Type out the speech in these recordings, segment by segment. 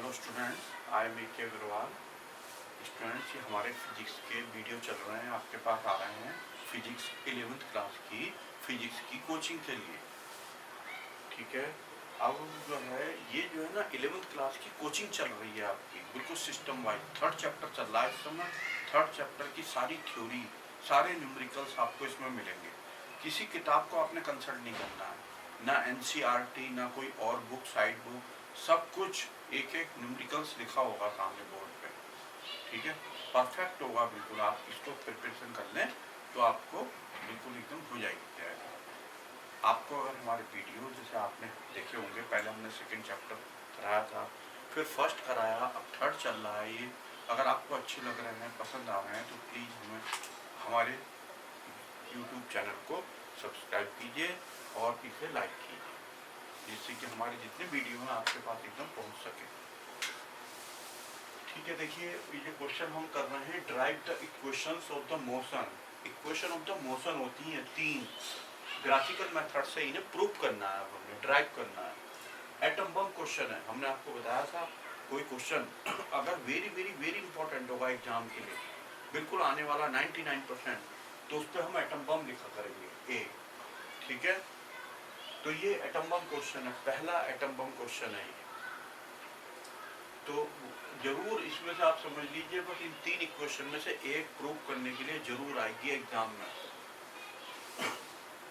Hello students, I am A K. Agarwal. Students, ये हमारे physics के वीडियो चल रहे हैं, आपके पास आ रहे हैं फिजिक्स 11th क्लास की फिजिक्स की कोचिंग के लिए। ठीक है, अब जो है ना 11th क्लास की कोचिंग चल रही है आपकी, बिल्कुल सिस्टम वाइज। थर्ड चैप्टर चल रहा है इस समय। थर्ड चैप्टर की सारी थ्योरी, सारे न्यूमेरिकल्स आपको इसमें मिलेंगे। किसी किताब को आपने कंसल्ट नहीं करना है, ना एनसीईआरटी, ना कोई और बुक, साइड बुक, सब कुछ एक एक न्यूमेरिकल्स लिखा होगा सामने बोर्ड पे। ठीक है, परफेक्ट होगा बिल्कुल। आप इसको प्रिपरेशन कर लें तो आपको बिल्कुल एकदम हो जाएगी तैयारी। आपको अगर हमारे वीडियो जैसे आपने देखे होंगे, पहले हमने सेकंड चैप्टर कराया था, फिर फर्स्ट कराया, अब थर्ड चल रहा है ये। अगर आपको अच्छे लग रहे हैं, पसंद आ रहे हैं, तो प्लीज़ हमें हमारे यूट्यूब चैनल को सब्सक्राइब कीजिए और इसे लाइक कीजिए, जिससे कि हमारे जितने वीडियो हैं आपके पास एकदम पहुंच सके। ठीक है, देखिए ये क्वेश्चन हम कर रहे हैं, drive the equations of the motion. Equation of the motion होती हैं 3, ग्राफिकल मेथड से इन्हें प्रूव करना है, हमें ड्राइव करना है। एटम बम क्वेश्चन है, हमने आपको बताया था। कोई क्वेश्चन अगर वेरी वेरी वेरी इंपॉर्टेंट होगा एग्जाम के लिए, बिल्कुल आने वाला 99%, तो उस पर हम एटम बम लिखा करेंगे ए। ठीक है, तो ये एटम बम क्वेश्चन है, पहला एटम बम क्वेश्चन है ये। तो जरूर इसमें से आप समझ लीजिए, बस इन 3 इक्वेशन में से एक प्रूव करने के लिए जरूर आएगी एग्जाम में।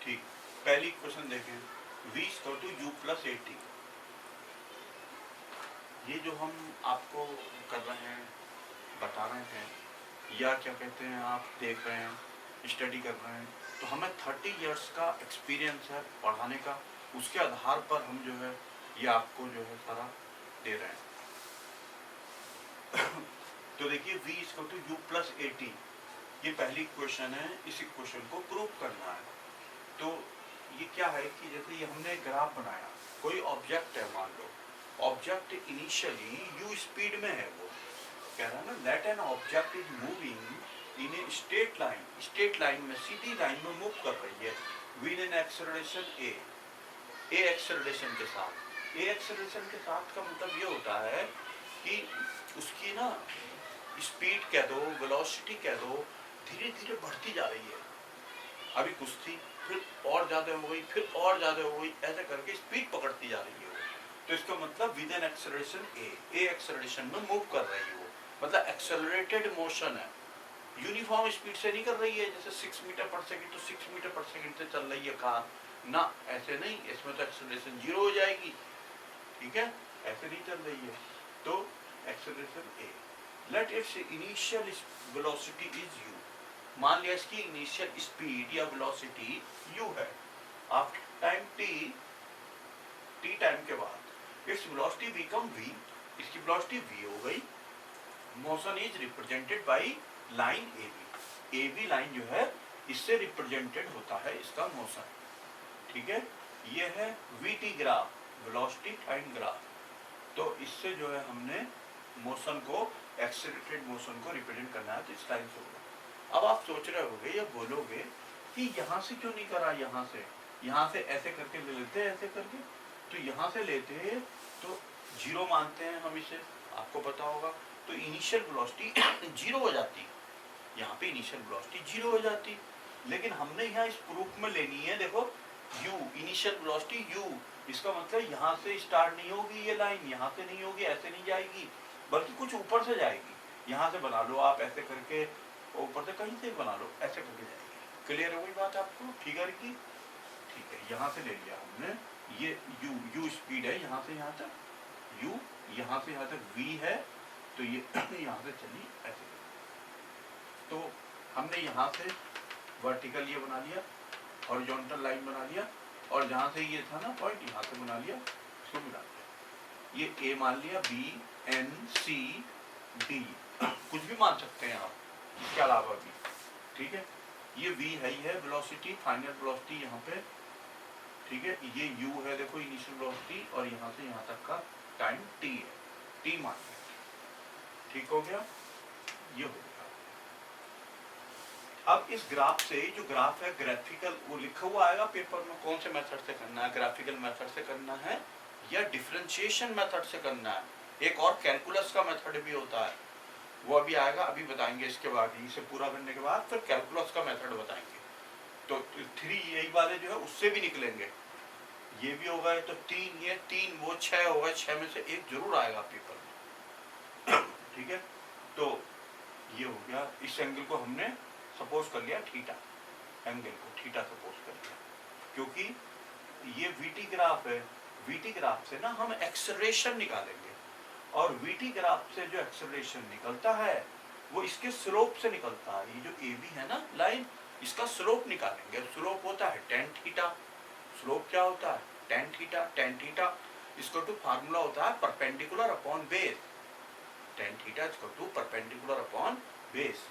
ठीक, पहली इक्वेशन देखें, v = u + at। ये जो हम आपको कर रहे हैं, बता रहे हैं, या क्या कहते हैं, आप देख रहे हैं, स्टडी कर रहे हैं, तो हमें 30 इयर्स का एक्सपीरियंस है पढ़ाने का। उसके आधार पर हम जो है ये आपको जो है सारा दे रहे हैं। तो देखिए v = u + at, ये पहली क्वेश्चन है। इस इक्वेशन को प्रूव करना है। तो ये क्या है कि जैसे ये हमने ग्राफ बनाया, कोई ऑब्जेक्ट है, मान लो ऑब्जेक्ट इनिशियली u स्पीड में है, वो कह रहा है ना, that an object is moving in a straight line, straight line में, सीधी लाइन में मूव कर रही है, with an acceleration a acceleration के साथ। a एक्सेलरेशन के साथ का मतलब ये होता है कि उसकी ना स्पीड कह दो, वेलोसिटी कह दो, धीरे धीरे बढ़ती जा रही है। अभी कुछ थी, फिर और ज्यादा हो गई, फिर और ज्यादा हो गई, ऐसे करके स्पीड पकड़ती जा रही है वो। तो इसका मतलब with an acceleration A acceleration में मूव कर रही है वो, मतलब एक्सेलरेटेड मोशन है। यूनिफॉर्म स्पीड से नहीं कर रही है, जैसे 6 मीटर पर सेकंड तो 6 मीटर पर सेकंड से चल रही है कार ना, ऐसे नहीं। इसमें तो एक्सेलरेशन 0 हो जाएगी। ठीक है, ऐसे नहीं चल रही है। तो acceleration A, let its initial velocity is u। मान लिया इसकी इनिशियल स्पीड या वेलोसिटी u है। आफ्टर टाइम t टाइम के बाद इट्स वेलोसिटी बिकम v, इसकी वेलोसिटी v हो गई। Motion is represented by line AB line जो है इससे रिप्रेजेंटेड होता है इसका मोशन। ठीक है, ये है vt graph, velocity time graph. तो इससे जो है हमने मोशन को, एक्सेलरेटेड मोशन को रिप्रेजेंट करना है, तो इस लाइन से होगा। अब आप सोच रहे होगे या बोलोगे कि यहाँ से क्यों नहीं करा, यहाँ से ऐसे करके ले लेते हैं, ऐसे करके। तो यहाँ से लेते हैं तो 0 मानते हैं हम इसे, आपको पता होगा। तो इनिशियल वेलोसिटी 0 हो जाती, यहाँ पे इनिशियल वेलोसिटी 0 हो जाती। लेकिन हमने यहाँ इस प्रूफ में लेनी है, देखो u, इनिशियल वेलोसिटी u, इसका मतलब यहाँ से स्टार्ट नहीं होगी ये लाइन, यहाँ से नहीं होगी, ऐसे नहीं जाएगी, बल्कि कुछ ऊपर से जाएगी। यहाँ से बना लो आप, ऐसे करके, ऊपर से कहीं से बना लो, ऐसे करके जाएगी। क्लियर हो गई बात आपको फिगर की? ठीक है, यहाँ से ले लिया हमने, ये u स्पीड है यहाँ से यहाँ तक, u यहाँ से यहाँ तक v है, तो ये यहाँ से चली ऐसे। तो हमने यहाँ से वर्टिकल ये बना लिया, हॉरिजॉन्टल लाइन बना लिया, और जहाँ से ये था ना पॉइंट, यहाँ से बना लिया, इसको मिला दिया। ये A मान लिया, B, N, C, D, कुछ भी मान सकते हैं आप इसके अलावा भी। ठीक है, ये V है, ये है वेलोसिटी, फाइनल वेलोसिटी यहाँ पे। ठीक है, ये U है, देखो इनिशियल वेलोसिटी, और यहाँ से यहाँ तक का टाइम T है, T मान लिया। ठीक हो गया, ये हो गया। अब इस ग्राफ से, जो ग्राफ है ग्राफिकल, वो लिखा हुआ आएगा पेपर में, कौन से मेथड से करना है, ग्राफिकल मेथड से करना है या डिफरेंशिएशन मेथड से करना है। एक और कैलकुलस का मेथड भी होता है, वो अभी आएगा, अभी बताएंगे इसके बाद, इसे पूरा करने के बाद फिर कैलकुलस का मेथड बताएंगे। तो 3 यही वाले जो है उससे भी निकलेंगे, ये भी होगा तो 3 ये 3 वो 6 होगा, 6 में से एक जरूर आएगा पेपर में। ठीक है, तो ये हो गया। इस एंगल को हमने सपोज कर लिया थीटा, एंगल को थीटा सपोज कर लिया, क्योंकि ये वीटी ग्राफ है, वीटी ग्राफ से ना हम एक्सेलरेशन निकालेंगे, और वीटी ग्राफ से जो एक्सेलरेशन निकलता है वो इसके स्लोप से निकलता है। ये जो ए बी है ना लाइन, इसका स्लोप निकालेंगे, स्लोप होता है टेन थीटा। स्लोप क्या होता है? Tan theta. टेन थीटा इसको टू फार्मूला होता है perpendicular upon base, tan theta इसको टू परपेंडिकुलर अपॉन बेस।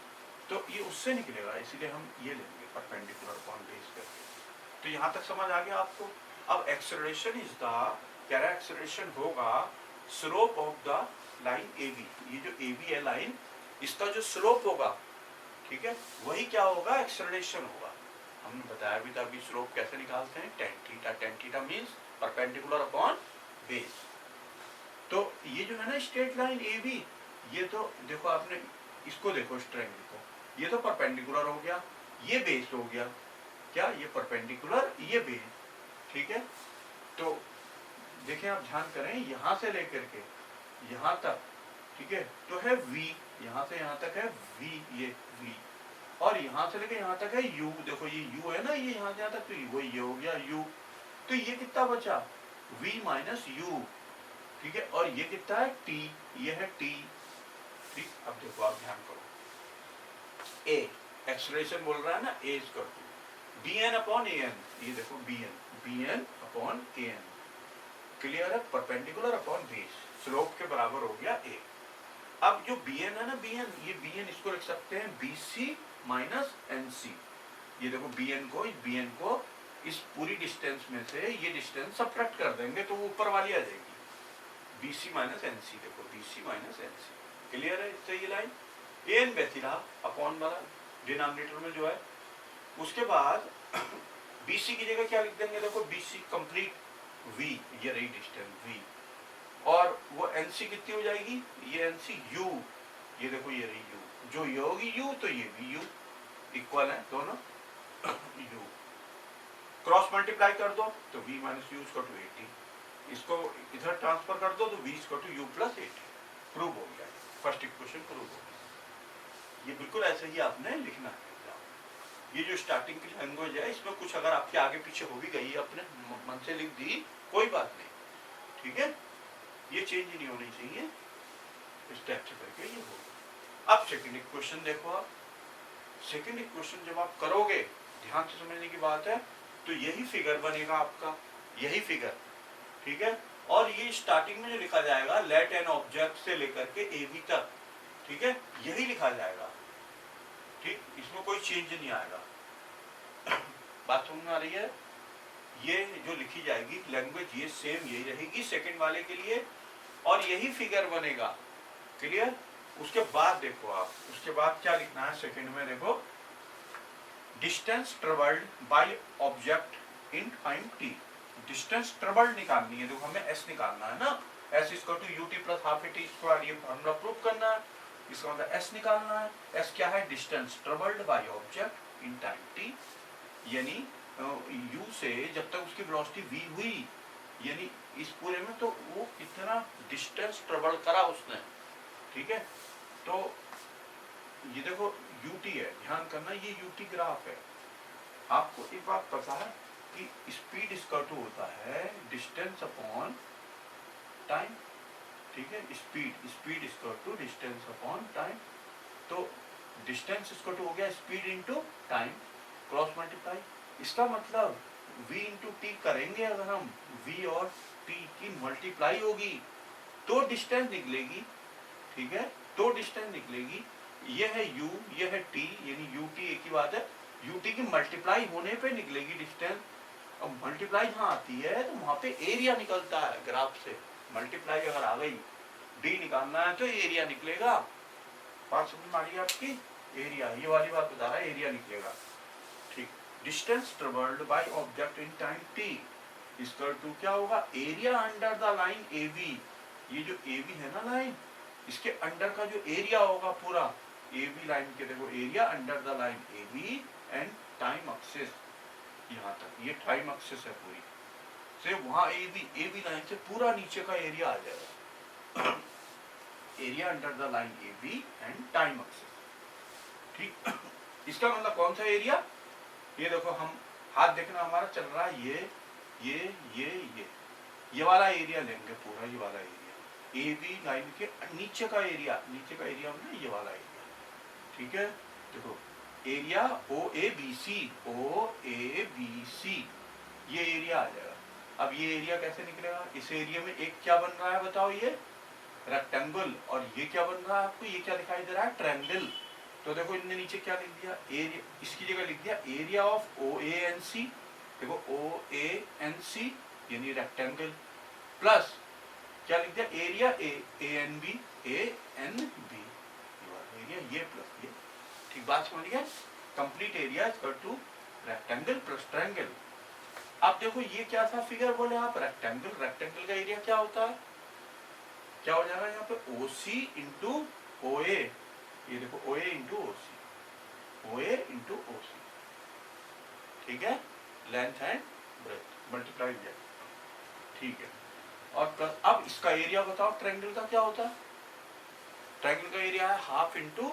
तो ये उससे निकलेगा, इसीलिए हम ये लेंगे परपेंडिकुलर अपॉन बेस करके। तो यहाँ तक समझ आ गया आपको? अब एक्सेलरेशन इज द, कह रहा है एक्सेलरेशन होगा slope of the line A B, ये जो ए बी है लाइन, इसका जो स्लोप होगा, ठीक है, वही क्या होगा? एक्सेलरेशन होगा। हमने बताया भी था अभी स्लोप कैसे निकालते हैं, tan theta. Tan theta means perpendicular upon base. तो ये जो है ना स्ट्रेट लाइन ए बी, ये तो देखो आपने इसको देखो, इस ट्रायंगल को, ये तो परपेंडिकुलर हो गया, ये बेस हो गया, क्या ये परपेंडिकुलर, ये बेस, ठीक है। तो देखें आप ध्यान करें, यहां से लेकर के यहां तक, ठीक है, तो है v, यहां से यहां तक है v, ये v, और यहां से लेकर यहां तक है u, देखो ये u है ना, ये यहां से यहां तक, तो ये हो गया u। तो ये कितना बचा? v माइनस u, ठीक है, और ये कितना है? t, ये है t, ठीक। अब देखो आप ध्यान करो, a एक्सेलरेशन बोल रहा है ना, a is equal to bn upon an, ये देखो bn अपॉन an, क्लियर है, परपेंडिकुलर अपॉन बेस, स्लोप के बराबर हो गया a। अब जो bn है ना, bn, ये bn इसको लिख सकते हैं bc माइनस nc, ये देखो bn को इस पूरी डिस्टेंस में से ये डिस्टेंस सब्ट्रैक्ट कर देंगे तो वो ऊपर वाली आ जाएगी, bc माइनस nc, देखो bc माइनस nc, क्लियर है इससे ये लाइन। an वैसी रहा, अपॉन वाला डिनोमिनेटर में जो है। उसके बाद bc की जगह क्या लिख देंगे? देखो bc कंप्लीट v, ये रही डिस्टेंस v, और वो nc कितनी हो जाएगी? ये nc u, ये देखो ये रही u, जो ये होगी u तो ये भी u, इक्वल है दोनों u। क्रॉस मल्टीप्लाई कर दो तो v माइनस यू इसको टू 80, इसको इधर ट्रांसफर कर दो तो v इसको टू u प्लस 80। प्रूव हो गया, फर्स्ट इक्वेशन प्रूव हो गया। ये बिल्कुल ऐसे ही आपने लिखना है। ये जो स्टार्टिंग की लैंग्वेज है, इसमें कुछ अगर आपके आगे पीछे हो भी गई, अपने मन से लिख दी, कोई बात नहीं, ठीक है, ये चेंज नहीं होनी चाहिए, स्टेप से करके ये होगा। अब सेकंड इक्वेशन देखो आप, सेकंड इक्वेशन जब आप करोगे, ध्यान से समझने की बात है, तो यही फिगर बनेगा आपका, यही फिगर, ठीक है। और ये स्टार्टिंग में जो लिखा जाएगा लेट एन ऑब्जेक्ट से लेकर के ए बी तक, ठीक है, यही लिखा जाएगा, ठीक, इसमें कोई चेंज नहीं आएगा। बात समझ में आ रही है? ये जो लिखी जाएगी लैंग्वेज, ये सेम यही रहेगी सेकंड वाले के लिए, और यही फिगर बनेगा, क्लियर। उसके बाद देखो आप, उसके बाद क्या लिखना है सेकंड में, देखो distance travelled by object in time t, distance travelled निकालनी है, देखो हमें s निकालना है ना, s equal to ut plus half t square, ये फॉर्मूला प्रूव करना है, इसका मतलब s निकालना है। s क्या है? Distance travelled by object in time t, यानी u से जब तक उसकी वेलोसिटी v हुई, यानी इस पूरे में तो वो कितना डिस्टेंस ट्रेवल करा उसने, ठीक है। तो ये देखो ut है, ध्यान करना, ये ut ग्राफ है। आपको एक बात पता है कि स्पीड इसका टू होता है डिस्टेंस अपॉन टाइम, ठीक है, स्पीड इसका टू डिस्टेंस अपॉन टाइम। तो डिस्टेंस इसका टू हो गया speed into time, cross multiply, इसका मतलब v इंटू टी करेंगे, अगर हम v और t की मल्टीप्लाई होगी तो डिस्टेंस निकलेगी, ठीक है, तो डिस्टेंस निकलेगी। ये है u, ये है t, यानी ut एक ही बात है, ut की मल्टीप्लाई होने पे निकलेगी डिस्टेंस। अब मल्टीप्लाई जहाँ आती है तो वहां पे एरिया निकलता है ग्राफ से, मल्टीप्लाई अगर आ गई, d निकालना है तो एरिया निकलेगा। बात समझ में आ रही है आपकी? एरिया, ये वाली बात बता रहा है, एरिया निकलेगा, ठीक। Distance travelled by object in time t इसका टू क्या होगा? Area under the line AB, ये जो ए बी है ना लाइन, इसके अंडर का जो एरिया होगा पूरा ए बी लाइन के, देखो area under the line A B and time axis, यहाँ तक ये टाइम एक्सिस है पूरी से, वहां ए बी लाइन से पूरा नीचे का एरिया आ जाएगा area under the line A B and time axis, ठीक। इसका मतलब कौन सा एरिया, ये देखो हम हाथ देखना हमारा चल रहा है, ये वाला एरिया लेंगे पूरा, ये वाला एरिया ए बी लाइन के नीचे का एरिया, नीचे का एरिया मतलब ये वाला एरिया, ठीक है। देखो area O A B C, ये एरिया आ जाएगा। अब ये एरिया कैसे निकलेगा, इस एरिया में एक क्या बन रहा है बताओ, ये रेक्टेंगल, और ये क्या बन रहा है आपको, ये क्या दिखाई दे रहा है, ट्रायंगल। तो देखो इनने नीचे क्या लिख दिया, एरिया, इसकी जगह लिख दिया area of O A N C, देखो ओ ए एन सी यानी रेक्टेंगल, प्लस क्या लिख दिया, area A N B, area ये प्लस ये, ठीक बात समझ गए। Complete area is equal to rectangle plus triangle. अब देखो ये क्या था फिगर बोले आप, रेक्टेंगल, रेक्टेंगल का एरिया क्या होता है, क्या हो जाएगा यहाँ पे ओ सी इंटू ओ ए, ये देखो ओ ए इंटू ओ सी, ओ ए इंटू ओ सी, ठीक है, लेंथ एंड ब्रेथ मल्टीप्लाई किया, ठीक है। और प्लस अब इसका एरिया बताओ, ट्रायंगल का क्या होता है, ट्रायंगल का एरिया है half into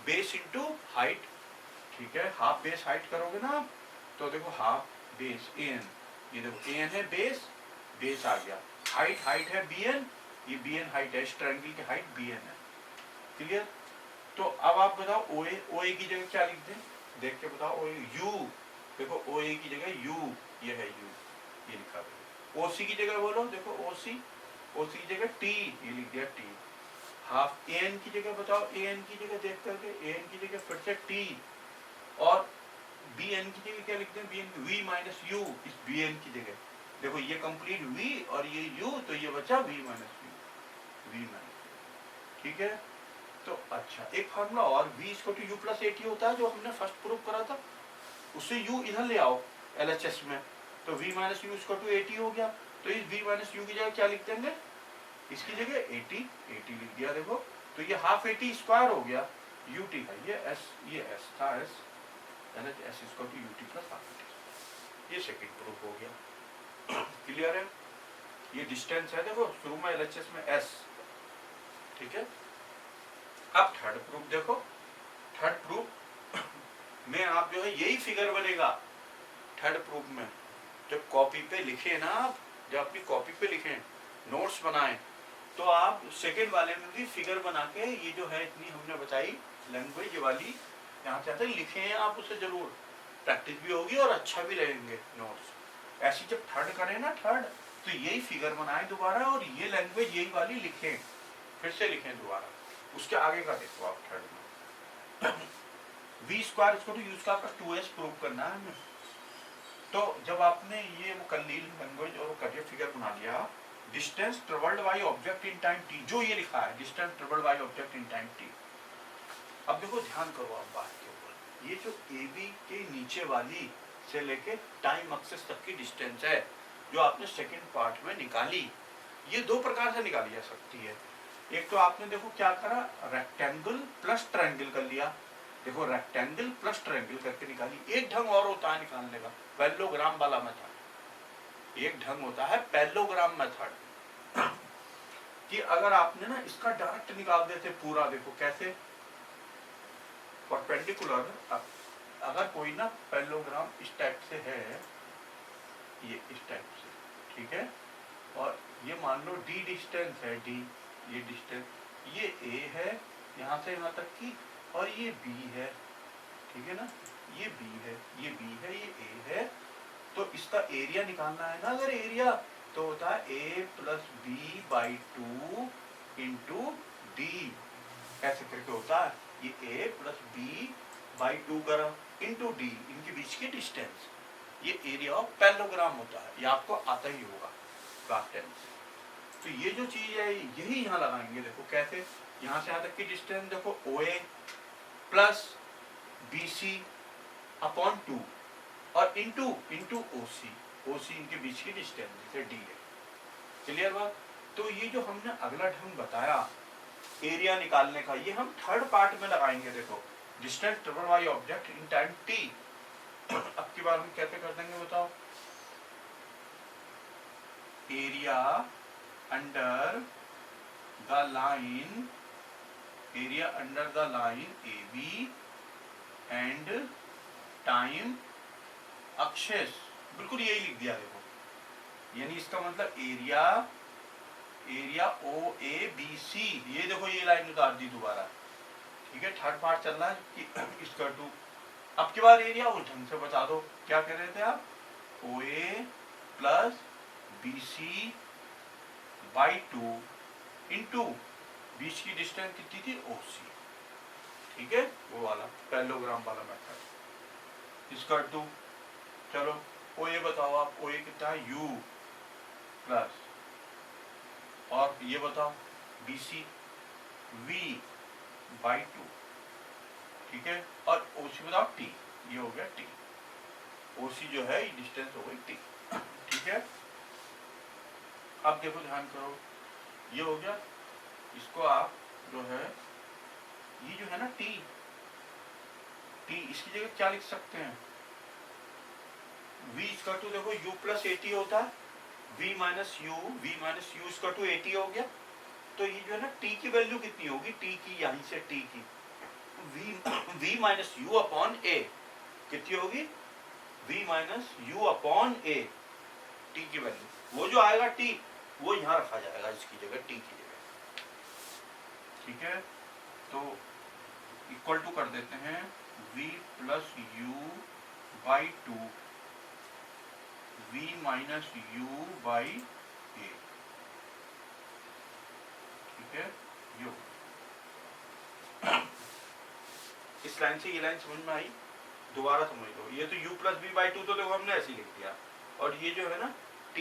base into height, ठीक है। हाफ बेस हाइट करोगे ना आप, तो देखो हाफ बेस एन, ये देखो एन है बेस, बेस आ गया, हाइट है बी एन, ये बी एन हाइट है, इस ट्रायंगल की हाइट बी एन है, क्लियर। तो अब आप बताओ ओ ए की जगह क्या लिख दें, देख के बताओ, ओ ए यू, देखो ओ ए की जगह यू, ये है यू, ये लिखा हुआ। ओ सी की जगह बोलो, देखो ओ सी की जगह टी, ये लिख दिया टी। हाफ ए एन की जगह बताओ, ए एन की जगह देख करके, ए एन की जगह फिर से टी, और बी एन की जगह क्या लिखते हैं, B N V minus U, इस बी एन की जगह देखो ये कंप्लीट वी और ये यू, तो ये बचा वी माइनस यू, ठीक है। तो अच्छा एक फार्मूला और, v इसको टू यू प्लस एटी होता है, जो हमने फर्स्ट प्रूव करा था, उससे u इधर ले आओ LHS में, तो v माइनस यू इसको टू 80 हो गया। तो इस v माइनस यू की जगह क्या लिख देंगे, इसकी जगह 80 लिख दिया, देखो तो ये हाफ 80 स्क्वायर हो गया, ut है ये s था, s LHS इसको टू ut प्लस हाफ 80, ये सेकंड प्रूफ हो गया, क्लियर है। ये डिस्टेंस है, देखो शुरू में LHS में s, ठीक है। अब थर्ड प्रूफ देखो, थर्ड प्रूफ में आप जो है यही फिगर बनेगा थर्ड प्रूफ में, जब कॉपी पे लिखे ना आप, जब अपनी कॉपी पे लिखें, नोट्स बनाएं, तो आप सेकंड वाले में भी फिगर बना के, ये जो है इतनी हमने बताई लैंग्वेज वाली, यहाँ से लिखे आप, उसे जरूर प्रैक्टिस भी होगी और अच्छा भी रहेंगे नोट्स। ऐसी जब थर्ड करें ना, थर्ड, तो यही फिगर बनाएं दोबारा, और ये लैंग्वेज यही वाली लिखें, फिर से लिखें दोबारा। उसके आगे का देखो आप थर्ड में, वी स्क्वायर इसको तो यूज का 2s प्रूव करना है हमें। तो जब आपने ये वो कर ली लैंग्वेज और करिए फिगर बना लिया, distance travelled by object in time t, जो ये लिखा है distance travelled by object in time t। अब देखो ध्यान करो आप बात के ऊपर, ये जो AB के नीचे वाली से लेके टाइम एक्सिस तक की डिस्टेंस है, जो आपने सेकंड पार्ट में निकाली, ये दो प्रकार से निकाली जा सकती है। एक तो आपने देखो क्या करा, रेक्टेंगल प्लस ट्रायंगल कर लिया, देखो रेक्टेंगल प्लस ट्रायंगल करके निकाली। एक ढंग और होता है निकालने का, पैरेललोग्राम वाला मेथड, एक ढंग होता है पैरेललोग्राम मेथड, कि अगर आपने ना इसका डायरेक्ट निकाल देते पूरा, देखो कैसे, परपेंडिकुलर, अगर कोई ना पैरेललोग्राम इस टाइप से है, ये इस टाइप से, ठीक है, और ये मान लो d डिस्टेंस है, d ये डिस्टेंस, ये a है यहाँ से यहाँ तक की, और ये b है, ठीक है ना, ये b है, ये b है, ये a है, तो इसका एरिया निकालना है ना, अगर एरिया तो होता है a plus B by 2 into D, ऐसे करके होता है, ये a प्लस बी बाई 2 करा इंटू डी, इनके बीच की डिस्टेंस, ये एरिया ऑफ पैरेललोग्राम होता है, ये आपको आता ही होगा क्लास 10 से। तो ये जो चीज है यही यहाँ लगाएंगे, देखो कैसे, यहाँ से यहाँ तक की डिस्टेंस देखो OA प्लस BC अपॉन 2 और इंटू OC, OC इनके बीच की डिस्टेंस जैसे D है, क्लियर बात। तो ये जो हमने अगला ढंग बताया एरिया निकालने का, ये हम थर्ड पार्ट में लगाएंगे। देखो, distance travel by object in time t। अब की बार हम कैसे कर देंगे बताओ? Area under the line, area under the line A B and time axes, बिल्कुल यही लिख दिया। देखो, यानी इसका मतलब area O A B C, ये देखो ये लाइन उतार दी दोबारा। ठीक है, थर्ड पार्ट चल रहा है कि इसका टू। अब की बार एरिया उस ढंग से बता दो, क्या कह रहे थे आप? ओ A plus B C by 2 into बीच की डिस्टेंस कितनी थी? ओ सी। ठीक है, वो वाला पैरेललोग्राम वाला मेथड। इसका टू, चलो ओ ए बताओ आप, ओ ए कितना है? यू प्लस, और ये बताओ बी सी वी बाई 2। ठीक है, और ओ सी बताओ टी, ये हो गया टी। ओ सी जो है ये डिस्टेंस हो गई टी। ठीक है, अब देखो ध्यान करो, ये हो गया। इसको आप जो है, ये जो है ना टी, इसकी जगह क्या लिख सकते हैं? v इसका टू देखो u प्लस एटी होता है, v माइनस यू इसका टू एटी हो गया। तो ये जो है ना t की वैल्यू कितनी होगी? t की, यहीं से t की v माइनस यू अपॉन ए कितनी होगी? v माइनस यू अपॉन ए, t की वैल्यू। वो जो आएगा t, वो यहाँ रखा जाएगा इसकी जगह, t की जगह। ठीक है, तो इक्वल टू कर देते हैं v plus u by 2 v minus u by a. ठीक है, यो इस लाइन से ये लाइन समझ में आई? दोबारा समझ लो, ये तो u प्लस वी बाई 2 तो देखो हमने ऐसे ही लिख दिया, और ये जो है ना t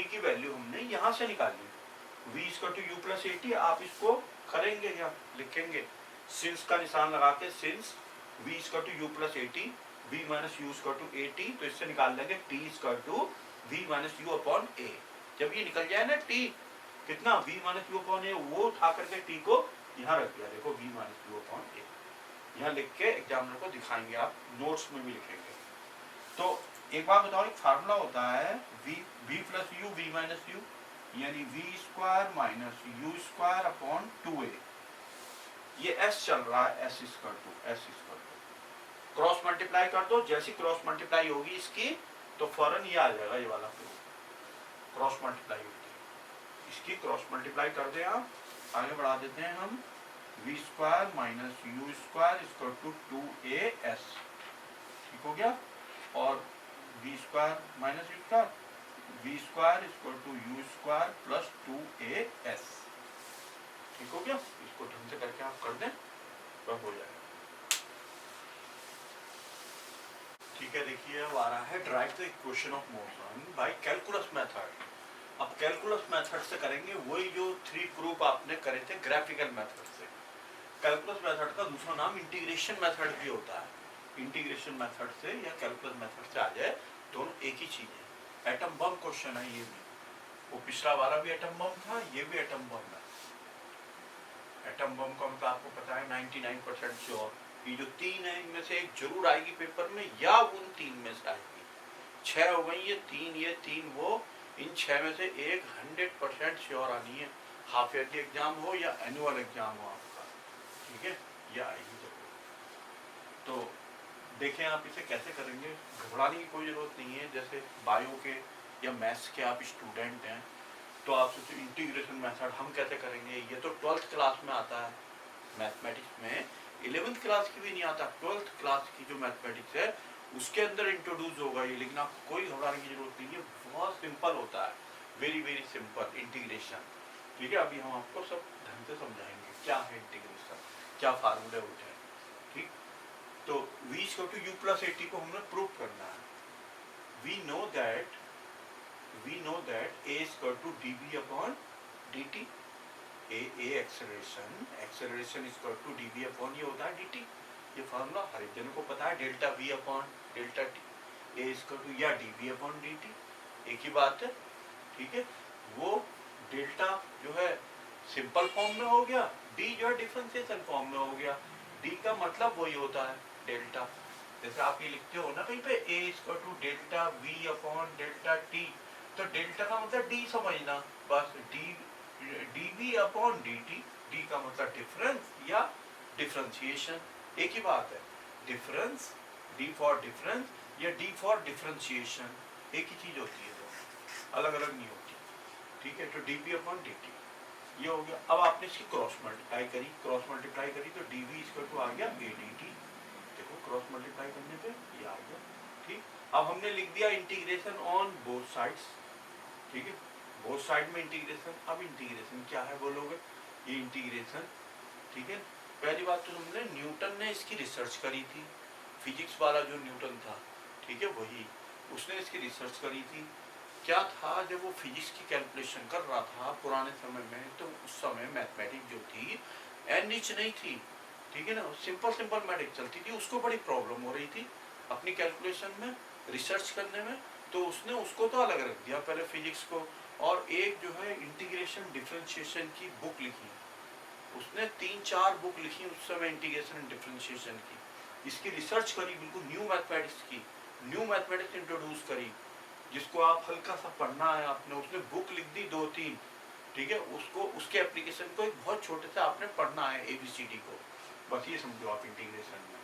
की वैल्यू हमने यहाँ से निकाली, v इसका टू यू प्लस एटी। आप इसको करेंगे क्या? लिखेंगे सिंस का निशान लगा के, सिंस v इसका to you plus a t, v minus u इसका टू एटी, तो इससे निकाल लेंगे t इसका to v minus u upon a. जब ये निकल जाए ना t कितना, v minus u upon a, वो उठा करके t को यहाँ रख दिया। देखो v माइनस यू अपॉन ए, यहाँ लिख के एग्जामिनर को दिखाएंगे, आप नोट्स में भी लिखेंगे। तो एक बार बताओ, एक फार्मूला होता है v plus U v minus U, यानी v square minus U square upon 2a। ये s चल रहा है, s square to cross multiply कर दो। जैसी क्रॉस मल्टीप्लाई होगी इसकी, तो फौरन ये आ जाएगा, ये वाला क्रॉस मल्टीप्लाई होती है इसकी, क्रॉस मल्टीप्लाई कर दे। आप आगे बढ़ा देते हैं हम, v square minus U square equal to 2as। ठीक हो गया, और v square minus U square, v square equal to you square plus 2as। ठीक हो गया, इसको ढंग से करके आप कर दें तो हो जाएगा। ठीक है, देखिए अब आ रहा है drive the equation of motion by calculus method. अब कैलकुलस मेथड से करेंगे वही जो 3 प्रूफ आपने करे थे ग्राफिकल मेथड से। कैलकुलस मेथड का दूसरा नाम इंटीग्रेशन मेथड भी होता है। इंटीग्रेशन मेथड से या कैलकुलस मेथड से आ जाए, दोनों एक ही चीज है। एटम बम क्वेश्चन है ये भी, वो पिछला वाला भी एटम बम था, ये भी एटम बम है। एटम बम का मतलब आपको पता है 99% श्योर, ये जो 3 है इनमें से एक जरूर आएगी पेपर में, या उन 3 में से आएगी। 6 हो गई, ये 3 वो, इन 6 में से एक 100% श्योर आनी है, हाफ ईयरली एग्जाम हो या एनुअल एग्जाम हो आपका। ठीक है, या आएगी जरूर। तो देखें आप इसे कैसे करेंगे, घबराने की कोई जरूरत नहीं है। जैसे बायो के या मैथ्स के आप स्टूडेंट हैं, तो आप सोचो इंटीग्रेशन मेथड हम कैसे करेंगे। ये तो 12th क्लास में आता है मैथमेटिक्स में, 11th क्लास की भी नहीं आता। 12th क्लास की जो मैथमेटिक्स है उसके अंदर इंट्रोड्यूस होगा ये, लेकिन आपको कोई घबराने की जरूरत नहीं है, बहुत सिंपल होता है, वेरी वेरी सिंपल इंटीग्रेशन। ठीक है, अभी हम आपको सब ढंग से समझाएंगे क्या है इंटीग्रेशन, क्या फार्मूले होते हैं। ठीक, तो v equal to you plus A T को हमने प्रूव करना है। We know that a is equal to dv upon dt। a acceleration is equal to dv upon ये होता है dt। ये फार्मूला हर एक जन को पता है, delta v upon delta t, a is equal to या dv upon dt, एक ही बात है। ठीक है, वो डेल्टा जो है सिंपल फॉर्म में हो गया, डी जो है डिफरेंशिएशन फॉर्म में हो गया। डी का मतलब वही होता है डेल्टा। जैसे आप ये लिखते हो ना कहीं पे a equal to delta v upon delta T, तो डेल्टा का मतलब डी समझना, बस D D V upon D T. D का मतलब डिफरेंस या डिफरेंशिएशन, एक ही बात है। डिफरेंस, डी फॉर डिफरेंस या डी फॉर डिफरेंशिएशन, एक ही चीज होती है, दो अलग अलग नहीं होती। ठीक है, तो D P upon D T ये हो गया। अब आपने इसकी क्रॉस मल्टीप्लाई करी, क्रॉस मल्टीप्लाई करी तो डी वी इक्वल टू आ गया ए डी टी। देखो क्रॉस मल्टीप्लाई करने पे ये आ गया। ठीक, अब हमने लिख दिया इंटीग्रेशन ऑन बोथ साइड्स। ठीक है, बोथ साइड में इंटीग्रेशन। अब इंटीग्रेशन क्या है बोलोगे, ये इंटीग्रेशन, ठीक है, पहली बात तो तुमने न्यूटन ने इसकी रिसर्च करी थी, फिजिक्स वाला जो न्यूटन था, ठीक है, वही उसने इसकी रिसर्च करी थी। क्या था, जब वो फिजिक्स की कैलकुलेशन कर रहा था पुराने समय में, तो उस समय मैथमेटिक्स जो थी एनरिच नहीं थी, ठीक है ना, सिंपल सिंपल मैथमेटिक्स चलती थी, उसको बड़ी प्रॉब्लम हो रही थी अपनी कैलकुलेशन में, रिसर्च करने में, तो उसने उसको तो अलग रख दिया पहले फिजिक्स को, और एक जो है इंटीग्रेशन डिफरेंशिएशन की बुक लिखी। उसने 3-4 बुक लिखी उस समय इंटीग्रेशन एंड डिफरेंशिएशन की, इसकी रिसर्च करी, बिल्कुल न्यू मैथमेटिक्स की, न्यू मैथमेटिक्स इंट्रोड्यूस करी, जिसको आप हल्का सा पढ़ना है आपने, उसने बुक लिख दी 2-3, ठीक है, उसको उसके एप्लीकेशन को एक बहुत छोटे से आपने पढ़ना है ABCD को, बस ये समझो आप इंटीग्रेशन में।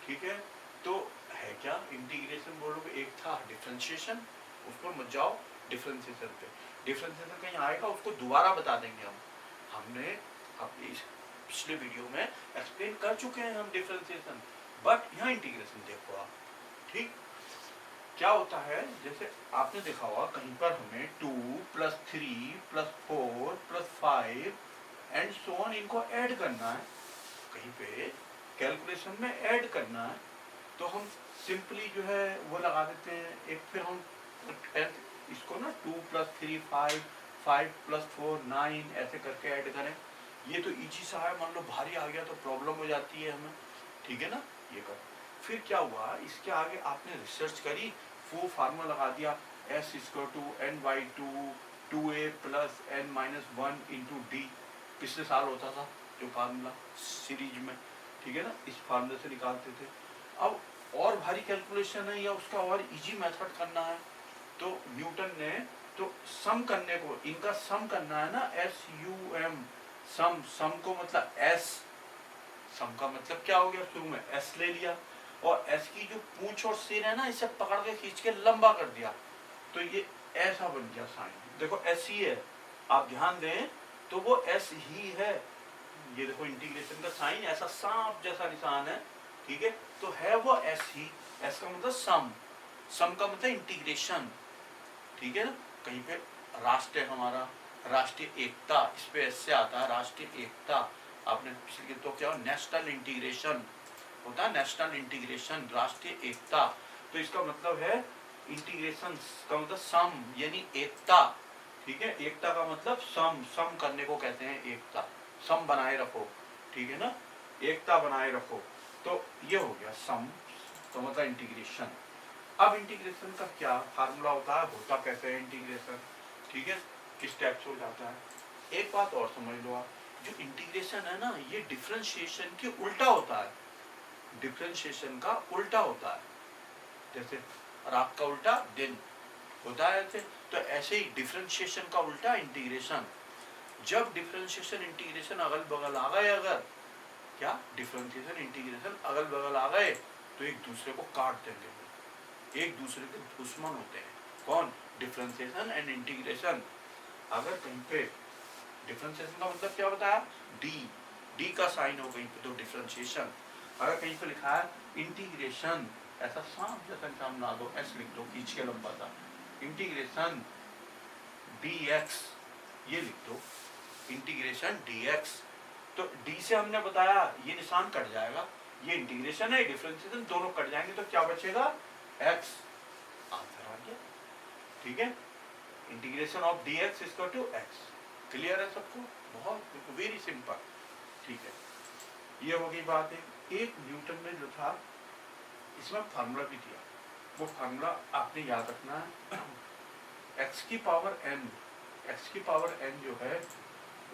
ठीक है, तो है क्या इंटीग्रेशन बोलोगे, एक था डिफरेंशिएशन, उसको मत जाओ डिफरेंशिएशन पे, डिफरेंशिएशन कहीं आएगा उसको दोबारा बता देंगे हम, हमने अपने इस पिछले वीडियो में एक्सप्लेन कर चुके हैं हम डिफरेंशिएशन, बट यहाँ इंटीग्रेशन देखो आप। ठीक, क्या होता है, जैसे आपने देखा होगा कहीं पर हमें 2 + 3 + 4 + 5 एंड सो ऑन इनको ऐड करना है, कहीं पे कैलकुलेशन में ऐड करना है, तो हम सिंपली जो है वो लगा देते हैं एक, फिर हम इसको ना 2 + 3 5, 5 + 4 9 ऐसे करके ऐड करें, ये तो इजी सा है, मान लो भारी आ गया तो प्रॉब्लम हो जाती है हमें, ठीक है ना, ये कर। फिर क्या हुआ, इसके आगे आपने रिसर्च करी, वो फार्मूला लगा दिया S = n/2 2a + n-1 × d, पिछले साल होता था जो फार्मूला सीरीज में, ठीक है ना, इस फार्मूले से निकालते थे। अब और भारी कैलकुलेशन है या उसका और इजी मेथड करना है, तो न्यूटन ने तो सम करने को, इनका सम करना है ना, SUM, सम, सम को मतलब S, सम का मतलब क्या हो गया, शुरू में S ले लिया, और S की जो पूंछ और सिर है ना, इसे पकड़ के खींच के लंबा कर दिया, तो ये ऐसा बन गया साइन, देखो S ही है, आप ध्यान दें तो वो S ही है, ये देखो इंटीग्रेशन का साइन ऐसा सांप जैसा निशान है, ठीक है, तो है वो S ही, S का मतलब सम, सम का मतलब इंटीग्रेशन, ठीक है ना, कहीं पे राष्ट्र है हमारा, राष्ट्रीय एकता, इस पे S से आता है राष्ट्रीय एकता, आपने पिछले तो क्या नेशनल इंटीग्रेशन होता है, नेशनल इंटीग्रेशन, राष्ट्रीय एकता, तो इसका मतलब है इंटीग्रेशन का मतलब सम यानी एकता, ठीक है, एकता का मतलब सम, सम करने को कहते हैं एकता, सम बनाए रखो, ठीक है ना, एकता बनाए रखो, तो ये हो गया सम, तो मतलब इंटीग्रेशन। अब इंटीग्रेशन का क्या फार्मूला होता है, होता कैसे है इंटीग्रेशन, ठीक है, किस टाइप से हो जाता है। एक बात और समझ लो आप, जो इंटीग्रेशन है ना, ये डिफरेंशिएशन के उल्टा होता है, डिफरेंशिएशन का उल्टा होता है, जैसे रात का उल्टा दिन होता है ऐसे, तो ऐसे ही डिफरेंशिएशन का उल्टा इंटीग्रेशन। जब डिफरेंशिएशन इंटीग्रेशन अगल बगल आ गए, अगर क्या डिफरेंशिएशन इंटीग्रेशन अगल बगल आ गए तो एक दूसरे को काट देंगे, एक दूसरे के दुश्मन होते हैं, कौन, डिफरेंशिएशन एंड इंटीग्रेशन। अगर कहीं पे डिफरेंशिएशन का मतलब क्या बताया, डी, डी का साइन हो कहीं पे तो डिफरेंशिएशन, अगर कहीं पे लिखा है इंटीग्रेशन, ऐसा सांप जैसा निशान बना दो, एस लिख दो खींच के लंबा सा, इंटीग्रेशन dx, ये लिख दो इंटीग्रेशन dx, तो d से हमने बताया ये निशान कट जाएगा, ये इंटीग्रेशन है, डिफरेंशिएशन दोनों कट जाएंगे, तो क्या बचेगा, x, आंसर आ गया, ठीक है, integration of dx = x। Clear है सबको, बहुत वेरी सिंपल, ठीक है, ये हो गई बात है। एक न्यूटन ने जो था इसमें फार्मूला भी दिया, वो फार्मूला आपने याद रखना है, x⁴n एक्स की पावर एन जो है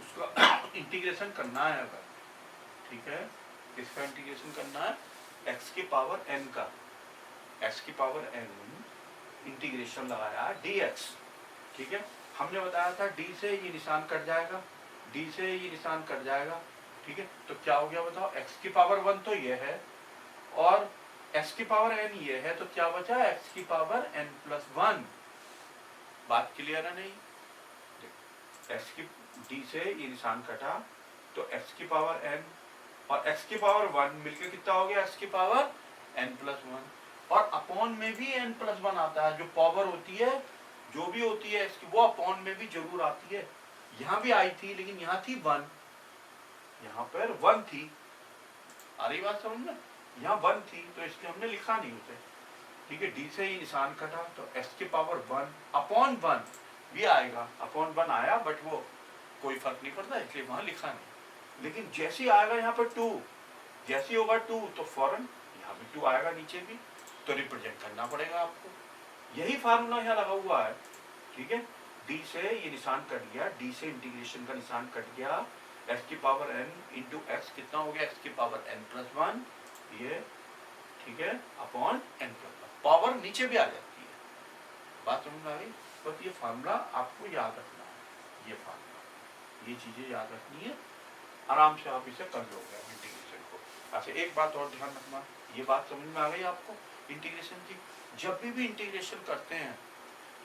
उसका इंटीग्रेशन करना है अगर, ठीक है, इसका इंटीग्रेशन करना है एक्स की पावर एन का, एक्स की पावर एन इंटीग्रेशन लगाया dx, ठीक है। हमने बताया था d से ये निशान कट जाएगा, d से ये निशान कट जाएगा, ठीक है। तो क्या हो गया बताओ, x की पावर 1 तो ये है और x की पावर n ये है, तो क्या बचा x की पावर n प्लस 1। बात क्लियर है नहीं? x की d से ये निशान कटा तो x की पावर n और x की पावर 1 मिलकर कितना हो गया, x की पावर n प्लस 1। और अपॉन में भी n प्लस 1 आता है, जो पावर होती है जो भी होती है इसकी वो अपॉन में भी जरूर आती है। यहाँ भी आई थी लेकिन यहाँ थी 1, यहाँ पर 1 थी, आ रही बात समझ में, यहाँ 1 थी तो इसलिए हमने लिखा नहीं उसे, ठीक है। d से ही निशान कटा तो x की पावर 1 अपॉन 1 भी आएगा, अपॉन 1 आया बट वो कोई फर्क नहीं पड़ता इसलिए वहां लिखा नहीं। लेकिन जैसे ही आएगा यहाँ पर 2, जैसे होगा 2 तो फौरन यहाँ भी 2 आएगा नीचे भी, तो रिप्रेजेंट करना पड़ेगा आपको। यही फार्मूला यहाँ लगा हुआ है, ठीक है। d से ये निशान कट गया, d से इंटीग्रेशन का निशान कट गया, x की पावर n इंटू एक्स कितना हो गया, x की पावर n प्लस 1 ये, ठीक है, अपॉन n प्लस 1, पावर नीचे भी आ जाती है। बात समझ में आ गई? बस ये फार्मूला आपको याद रखना है, ये फार्मूला, ये चीजें याद रखनी है, आराम से आप इसे कर लोगे इंटीग्रेशन को। अच्छा एक बात और ध्यान रखना, ये बात समझ में आ गई आपको इंटीग्रेशन की? जब भी इंटीग्रेशन करते हैं,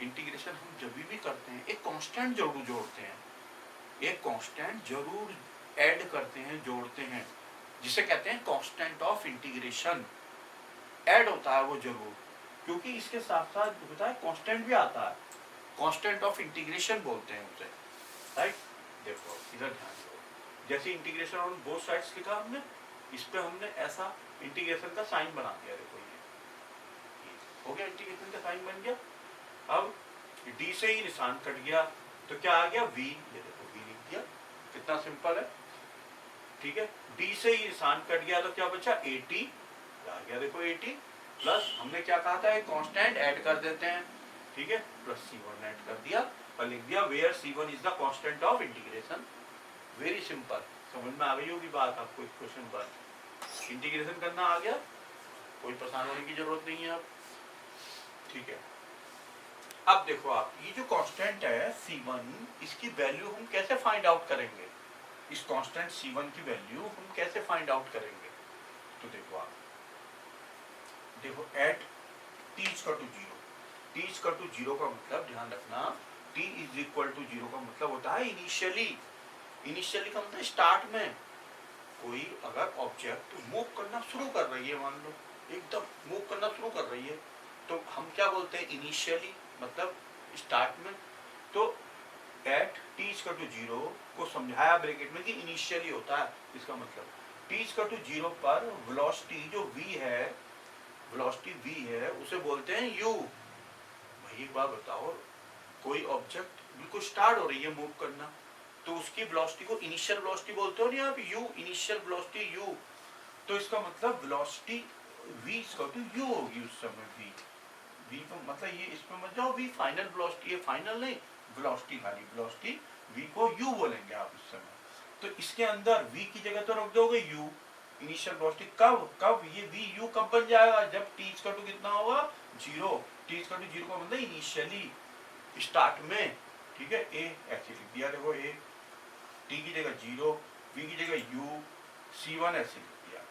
इंटीग्रेशन हम जब भी करते हैं एक कांस्टेंट जरूर जोड़ते हैं, एक कांस्टेंट जरूर ऐड करते हैं, जोड़ते हैं, जिसे कहते हैं कांस्टेंट ऑफ इंटीग्रेशन। ऐड होता है वो जरूर, क्योंकि इसके साथ साथ होता है कांस्टेंट भी आता है, कांस्टेंट ऑफ इंटीग्रेशन बोलते हैं उसे, राइट। देखो इधर ध्यान दो, जैसे इंटीग्रेशन ऑन बोथ साइड्स लिखा हमने, इस पे हमने ऐसा इंटीग्रेशन का साइन बना दिया, देखो ये हो गया, इंटीग्रेशन का साइन बन गया। अब d से ही निशान कट गया तो क्या आ गया v, ये देखो v लिख दिया, कितना सिंपल है, ठीक है। d से ही निशान कट गया तो क्या बचा 80, आ गया देखो 80, प्लस हमने क्या कहा था एक कांस्टेंट ऐड कर देते हैं, ठीक है, प्लस c1 ऐड कर दिया और लिख दिया where c1 is the constant of integration. Very simple, समझ में आ गई होगी बात आपको, इस क्वेश्चन पर इंटीग्रेशन करना आ गया, कोई परेशान होने की जरूरत नहीं है अब, ठीक है। अब देखो आप ये जो कांस्टेंट है c1, इसकी वैल्यू हम कैसे फाइंड आउट करेंगे, इस कांस्टेंट c1 की वैल्यू हम कैसे फाइंड आउट करेंगे? तो देखो आप, देखो at t equal to 0, t equal to 0 का मतलब ध्यान रखना, t इज इक्वल टू 0 का मतलब होता है इनिशियली, इनिशियली का मतलब स्टार्ट में कोई अगर ऑब्जेक्ट मूव करना शुरू कर रही है, मान लो एकदम मूव करना शुरू कर रही है, तो हम क्या बोलते हैं इनिशियली, मतलब स्टार्ट में। तो एट t इक्वल टू 0 को समझाया ब्रैकेट में कि इनिशियली होता है, इसका मतलब t इक्वल टू 0 पर वेलोसिटी जो v है, वेलोसिटी v है उसे बोलते हैं u। भाई एक बात बताओ, कोई ऑब्जेक्ट बिल्कुल स्टार्ट हो रही है मूव करना, तो उसकी वेलोसिटी को इनिशियल वेलोसिटी बोलते हो नहीं आप, u, इनिशियल वेलोसिटी u। तो इसका मतलब velocity v equal to u होगी उस समय, v को मतलब ये इसमें मत जाओ, v फाइनल वेलोसिटी है, फाइनल नहीं वेलोसिटी, खाली वेलोसिटी v को u बोलेंगे आप इस समय। तो इसके अंदर v की जगह तो रख दोगे u, इनिशियल वेलोसिटी कब कब ये v u कब बन जाएगा, जब t इक्वल टू कितना होगा 0, t इक्वल टू 0 का मतलब इनिशियली स्टार्ट में, ठीक है। a ऐसे लिख दिया, देखो a, t की जगह 0, v की जगह u, c1 ऐसे लिख दिया,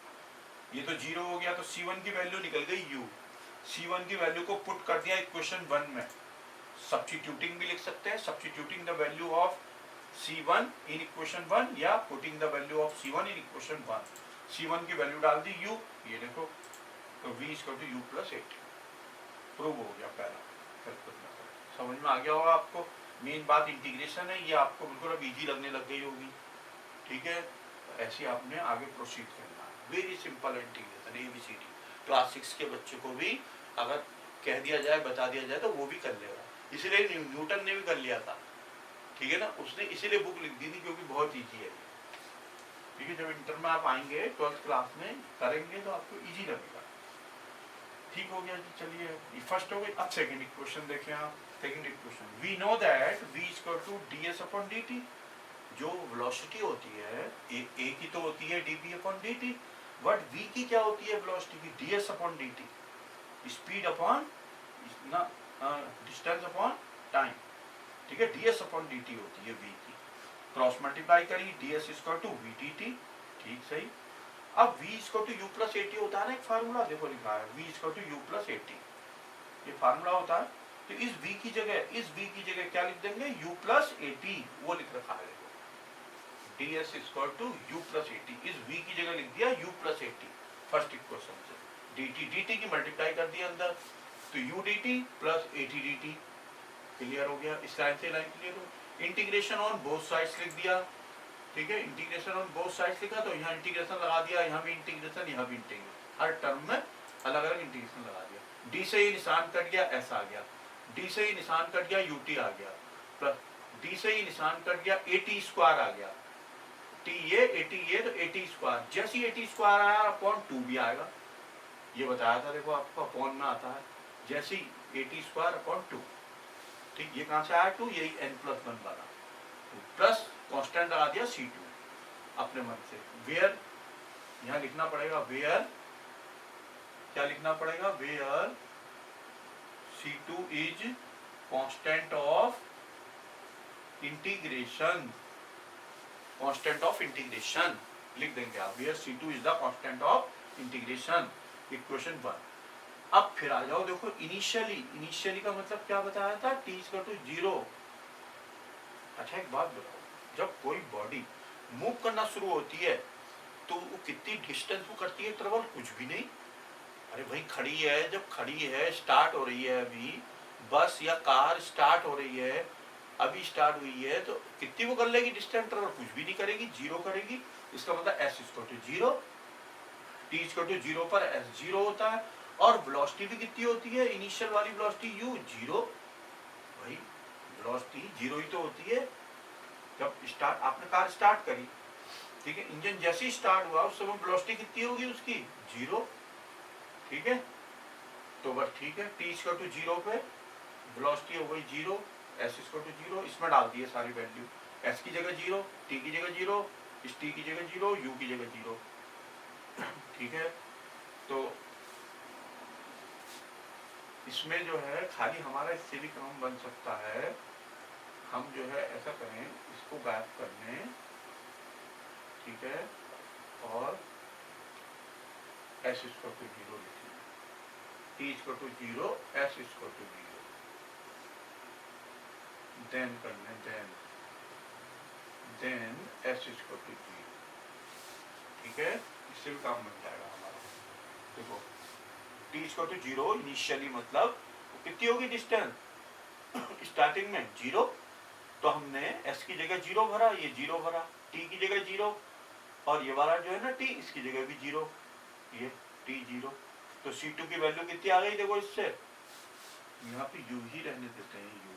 ये तो 0 हो गया, तो c1 की वैल्यू निकल गई u, c1 की वैल्यू को पुट कर दिया इक्वेशन 1 में, सब्स्टिट्यूटिंग भी लिख सकते हैं, substituting the value of c1 in equation 1 या putting the value of c1 in equation 1। c1 की वैल्यू डाल दी u, ये देखो, तो v equal to u plus 8, prove हो गया पहला। समझ में आ गया होगा आपको, मेन बात इंटीग्रेशन है, ये आपको बिल्कुल अब इजी लगने लग गई होगी, ठीक है। ऐसे आपने आगे प्रोसीड करना है, very simple integration, ABCD। Class 6 के बच्चे को भी अगर कह दिया जाए, बता दिया जाए तो वो भी कर लेगा, इसीलिए न्यूटन ने भी कर लिया था, ठीक है ना, उसने इसीलिए बुक लिख दी थी क्योंकि बहुत ईजी है, ठीक है। जब इंटर में आप आएंगे 12th क्लास में करेंगे तो आपको ईजी लगेगा, ठीक हो गया जी। चलिए ये फर्स्ट हो गई। अब सेकंड इक्वेशन देखें आप। Second equation, we know that v equal to ds upon dt। जो वेलोसिटी होती है ए की तो होती है dv upon dt, but v की क्या होती है वेलोसिटी की? ds upon dt, speed upon distance upon time. ठीक है, ds अपॉन dt होती है v की। क्रॉस मल्टीप्लाई करिए, ds equal to v dt। ठीक सही। अब v equal to u plus A T होता है ना, एक फार्मूला देखो लिखा है v equal to u plus A T, ये फार्मूला होता है। तो इस v की जगह क्या लिख देंगे? u प्लस एटी, वो लिख रखा है देखो, ds equal to u plus A T. इस v की जगह लिख दिया u plus A T first equation से। dt की मल्टीप्लाई कर दिया अंदर, तो u dt plus A T dt। Clear हो गया? इस लाइन से लाइन क्लियर हो। इंटीग्रेशन ऑन बोथ साइड्स लिख दिया। ठीक है, इंटीग्रेशन ऑन बोथ साइड्स लिखा तो यहाँ इंटीग्रेशन लगा दिया, यहाँ भी इंटीग्रेशन, यहाँ भी इंटीग्रेशन, हर टर्म में अलग अलग इंटीग्रेशन लगा दिया। डी से ही निशान कट गया, एस आ गया। डी से ही निशान कट गया, यूटी आ गया। प्लस डी से ही निशान कट गया, एटी स्क्वायर आ गया। टी ये, एटी ये, तो एटी स्क्वायर। जैसे ही एटी स्क्वायर आया अपॉन टू भी आएगा, ये बताया था देखो आपको, अपॉन में आता है। जैसे ही एटी स्क्वायर अपॉन टू। ठीक, ये कहाँ से आया? टू, यही एन प्लस वन वाला। प्लस कांस्टेंट लगा दिया C2 अपने मन से। वेयर, यहां लिखना पड़ेगा वेयर, क्या लिखना पड़ेगा? Where C2 is constant of integration. Constant of integration लिख देंगे आप, where C2 is the constant of integration. Equation 1। अब फिर आ जाओ, देखो इनिशियली का मतलब क्या बताया था? t equal to 0। अच्छा एक बात बताओ, जब कोई बॉडी मूव करना शुरू होती है तो वो कितनी डिस्टेंस को करती है ट्रेवल? कुछ भी नहीं। अरे भाई खड़ी है, जब खड़ी है, स्टार्ट हो रही है, अभी बस या कार स्टार्ट हो रही है, अभी स्टार्ट हुई है, तो कितनी वो कर लेगी डिस्टेंस ट्रेवल? कुछ भी नहीं करेगी, जीरो करेगी। इसका मतलब S equal to zero, T equal to zero पर एस जीरो होता है। और वेलोसिटी भी कितनी होती है? इनिशियल वाली वेलोसिटी यू जीरो। भाई वेलोसिटी जीरो ही तो होती है जब स्टार्ट, आपने कार स्टार्ट करी, ठीक है, इंजन जैसे ही स्टार्ट हुआ उस समय वेलोसिटी कितनी होगी उसकी? जीरो। ठीक है, तो बस ठीक है, टी इक्वल टू जीरो पे वेलोसिटी हो गई zero, s equal to zero. इसमें डाल दिए सारी वैल्यू, एस की जगह जीरो, टी की जगह जीरो, इस टी की जगह जीरो, यू की जगह जीरो। ठीक है, तो इसमें जो है खाली हमारा इससे भी काम बन सकता है। हम जो है ऐसा करें, इसको गायब कर लें, ठीक है, और एस इक्वल टू जीरो लिखें, t equal to zero, s equal to zero, then कर लें, then s equal to zero. ठीक है, इससे भी काम बन जाएगा हमारा। देखो t equal to zero initially मतलब कितनी होगी डिस्टेंस? स्टार्टिंग में जीरो, तो हमने s की जगह जीरो भरा, ये जीरो भरा, t की जगह जीरो, और ये वाला जो है ना t, इसकी जगह भी जीरो, ये t जीरो। तो C2 की वैल्यू कितनी आ गई? देखो इससे, यहाँ पे u ही रहने देते हैं, u।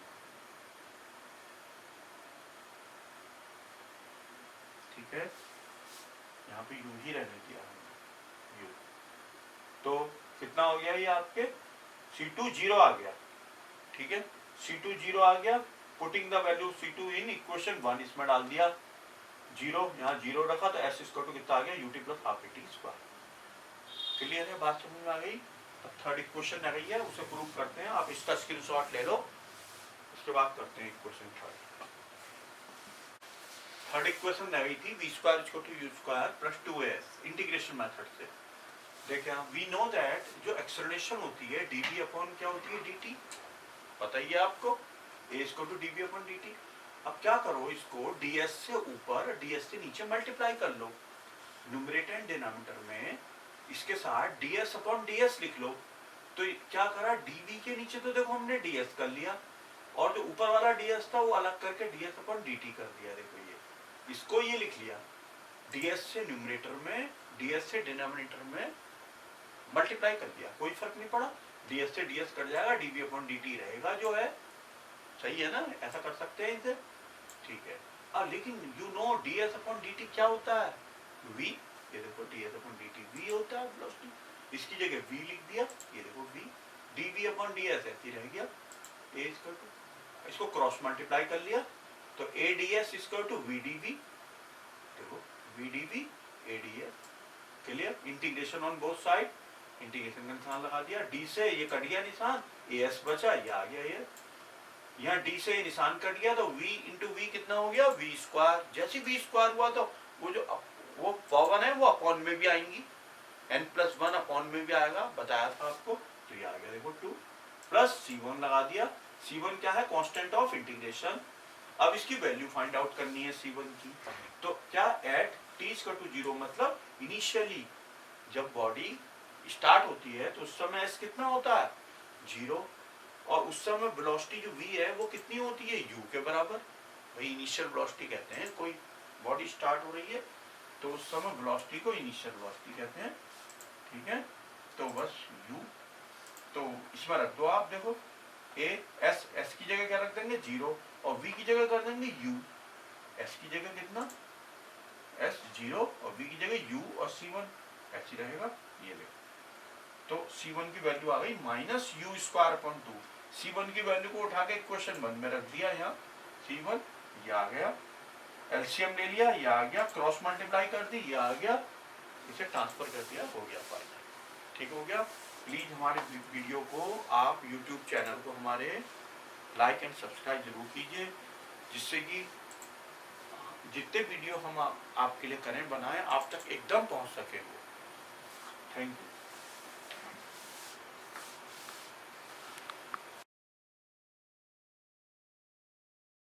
ठीक है, यहाँ पे u ही रहने दिया है, u। तो कितना हो गया ये आपके? C2 जीरो आ गया। ठीक है, C2 जीरो आ गया। Putting the value C2 in equation 1, इसमें डाल दिया जीरो, यहाँ जीरो रखा, तो एस इक्वल टू कितना आ गया? UT plus half eighty square. Clear है? बात समझ में आ गई? अब थर्ड इक्वेशन आ गई है, उसे प्रूव करते हैं। आप इसका स्क्रीनशॉट ले लो, उसके बाद करते हैं इक्वेशन थर्ड इक्वेशन आ गई थी v square equal to you square plus 2s integration method से। देखिए वी नो दैट जो एक्सेलरेशन होती है dt अपॉन क्या होती है? dt पता ही है आपको, a equal to dv upon dt। अब क्या करो, इसको ds से ऊपर ds से नीचे मल्टीप्लाई कर लो, न्यूमरेटर एंड डिनोमिनेटर में इसके साथ ds अपॉन ds लिख लो। तो क्या करा, dv के नीचे तो देखो हमने ds कर लिया, और जो ऊपर वाला ds था वो अलग करके ds अपॉन dt कर दिया। देखो ये, इसको ये लिख लिया, ds से न्यूमरेटर में, ds से डिनोमिनेटर में मल्टीप्लाई कर दिया, कोई फर्क नहीं पड़ा, ds से ds कट जाएगा, dv अपॉन dt रहेगा जो है। सही है ना? ऐसा कर सकते हैं इसे, ठीक है। लेकिन you know ds upon dt क्या होता है? v। ये देखो ds अपॉन dt v होता है वेलोसिटी। इसकी जगह v लिख दिया, ये देखो v, dv अपॉन ds ऐसे रह गया। a इक्वल टू, इसको क्रॉस मल्टीप्लाई कर लिया तो a ds equal to v dv, देखो v dv a ds, clear. Integration on both side, integration का निशान लगा दिया, d से ये कट गया निशान, as बचा, ये आ गया ये, यहाँ d से निशान कट गया तो v इंटू v कितना हो गया, v स्क्वायर। जैसे v स्क्वायर हुआ तो वो जो वो पावर है वो अपॉन में भी आएंगी, n+1 अपॉन में भी आएगा, बताया था आपको। तो ये आ गया देखो 2 प्लस c1 लगा दिया। c1 क्या है, कांस्टेंट ऑफ इंटीग्रेशन। अब इसकी वैल्यू फाइंड आउट करनी है c1 की। तो क्या एट t = 0 मतलब इनिशियली जब बॉडी स्टार्ट होती है तो उस समय s कितना होता है, 0, और उस समय वेलोसिटी जो v है वो कितनी होती है, u के बराबर। वही इनिशियल वेलोसिटी कहते हैं, कोई बॉडी स्टार्ट हो रही है तो उस समय वेलोसिटी को इनिशियल वेलोसिटी कहते हैं, ठीक है। तो बस u, तो इसमें रख दो आप, देखो s की जगह क्या रख देंगे, 0, और v की जगह कर देंगे u। s की जगह कितना, s 0, और v की जगह u, और c1 ऐसी रहेगा, ये देखो। तो c1 की वैल्यू आ गई -u²/2। c1 की वैल्यू को उठा के क्वेश्चन 1 में रख दिया, यहाँ c1 ये आ गया, एलसीएम ले लिया, ये आ गया, क्रॉस मल्टीप्लाई कर दी, ये आ गया, इसे ट्रांसफर कर दिया, हो गया फाइनल, ठीक हो गया। प्लीज हमारे वीडियो को आप यूट्यूब चैनल को हमारे लाइक एंड सब्सक्राइब जरूर कीजिए, जिससे कि जितने वीडियो हम आपके लिए करें बनाएं आप तक एकदम पहुंच सके। Thank you.